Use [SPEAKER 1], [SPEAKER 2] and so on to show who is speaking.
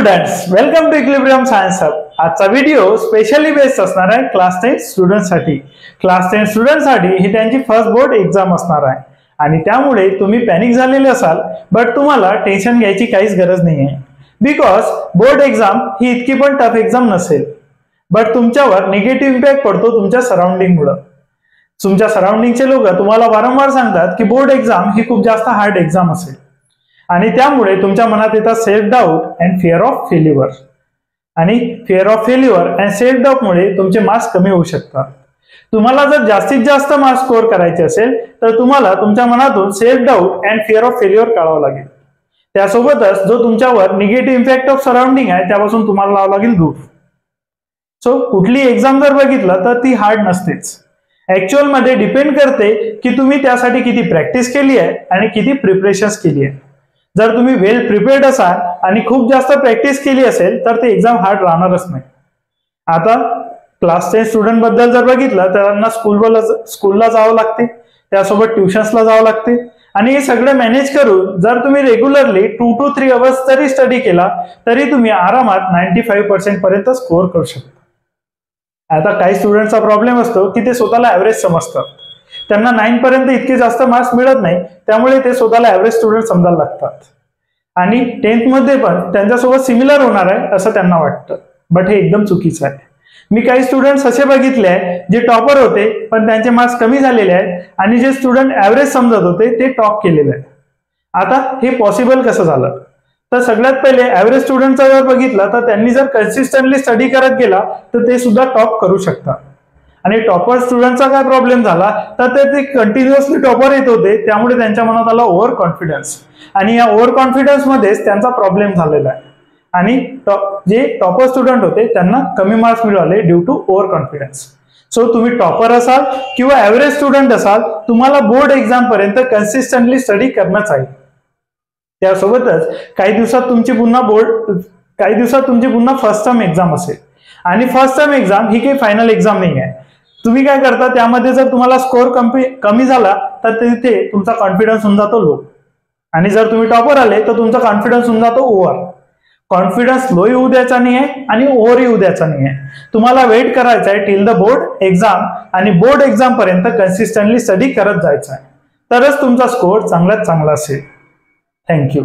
[SPEAKER 1] Students, welcome to equilibrium science hub. आजचा video specially based असणार आहे क्लास 10 स्टुडंट्ससाठी। क्लास 10 स्टुडंट्ससाठी ही त्यांची फर्स्ट बोर्ड एग्जाम असणार आहे आणि त्यामुळे तुम्ही पॅनिक झालेले असाल, बट तुम्हाला टेन्शन घ्यायची काहीच गरज नाही आहे, बिकॉज बोर्ड एग्जाम ही इतकी पण टफ एग्जाम नसेल, बट तुमच्यावर निगेटिव्ह इम्पॅक्ट पडतो तुमच्या सराउंडिंगमुळे। तुमच्या सराउंडिंगचे लोक तुम्हाला वारंवार सांगतात की बोर्ड एग्जाम ही खूप जास्त हार्ड एग्जाम असेल आणि त्यामुळे तुमच्या मनात येतात self doubt and fear of failure, आणि fear of failure and self doubt मुळे तुमचे मार्क्स कमी होऊ शकतात। तुम्हाला जर जास्तीत जास्त मार्क्स स्कोअर करायचे असेल तर तुम्हाला तुमच्या मनातून self doubt and fear of failure काढावं लागेल। त्यासोबतच जो तुमच्यावर निगेटिव्ह इम्पॅक्ट ऑफ सराउंडिंग आहे त्यापासून तुम्हाला लावावं लागेल दूर। सो कुठली एक्झाम जर बघितलं तर ती हार्ड नसतेच, ऍक्च्युअल मध्ये डिपेंड करते की तुम्ही त्यासाठी किती प्रॅक्टिस केली आहे आणि किती प्रिपरेशन केली आहे। जर तुम्ही वेल प्रिपेअर्ड असाल आणि खूप जास्त प्रॅक्टिस केली असेल तर ते एक्झाम हार्ड राहणारच नाही। आता क्लास 10 स्टुडंट बद्दल जर बघितलं तर त्यांना स्कूलला जावं लागते, त्यासोबत ट्युशन्सला जावं लागते, आणि हे सगळं मॅनेज करून जर तुम्ही रेग्युलरली 2 to 3 आवर्स जरी स्टडी केला तरी तुम्ही आरामात 95% पर्यंत स्कोअर करू शकता। आता काही स्टुडंटचा प्रॉब्लेम असतो की ते स्वतःला ऍव्हरेज समजतात, त्यांना 9 पर्यंत इतके जास्त मार्क्स मिळत नाही, त्यामुळे ते स्वतःला ऍव्हरेज स्टुडंट समजायला लागतात आणि 10th मध्ये पण त्यांच्यासोबत सिमिलर होणार आहे असं त्यांना वाटतं, बट हे एकदम चुकीचं आहे। मी काही स्टुडंट्स असे बघितले आहे जे टॉपर होते पण त्यांचे मार्क्स कमी झालेले आहेत, आणि जे स्टुडंट ऍव्हरेज समजत होते ते टॉप केलेले आहेत। आता हे पॉसिबल कसं झालं? तर सगळ्यात पहिले ऍव्हरेज स्टुडंटचा जर बघितलं तर त्यांनी जर कन्सिस्टंटली स्टडी करत गेला तर ते सुद्धा टॉप करू शकतात, आणि टॉपर स्टुडंटचा काय प्रॉब्लेम झाला तर ते कंटिन्युअसली टॉपर येत होते, त्यामुळे त्यांच्या मनात आला ओव्हर कॉन्फिडन्स, आणि या ओव्हर कॉन्फिडन्स मध्येच त्यांचा प्रॉब्लेम झालेला आहे, आणि जे टॉपर स्टुडंट होते त्यांना कमी मार्क्स मिळाले due to over confidence. So तुम्ही टॉपर असाल किंवा ऍव्हरेज स्टुडंट असाल, तुम्हाला बोर्ड एक्झाम पर्यंत कन्सिस्टंटली स्टडी करणंच आहे। त्यासोबतच काही दिवसात तुमची पुन्हा फर्स्ट टर्म एक्झाम असेल, आणि फर्स्ट टर्म एक्झाम ही काही फायनल एक्झाम नाही आहे। तुम्ही काय करता, त्यामध्ये जर तुम्हाला स्कोअर कमी झाला तर तिथे तुमचा कॉन्फिडन्स होऊन जातो लो, आणि जर तुम्ही टॉपर आले तर तुमचा कॉन्फिडन्स होऊन जातो ओव्हर। कॉन्फिडन्स लो येऊ द्यायचा नाही आहे आणि ओव्हर येऊ द्यायचा नाही आहे, तुम्हाला वेट करायचा आहे टिल द बोर्ड एक्झाम, आणि बोर्ड एक्झाम पर्यंत कन्सिस्टंटली स्टडी करत जायचं आहे, तरच तुमचा स्कोअर चांगल्यात चांगला असेल। थँक्यू।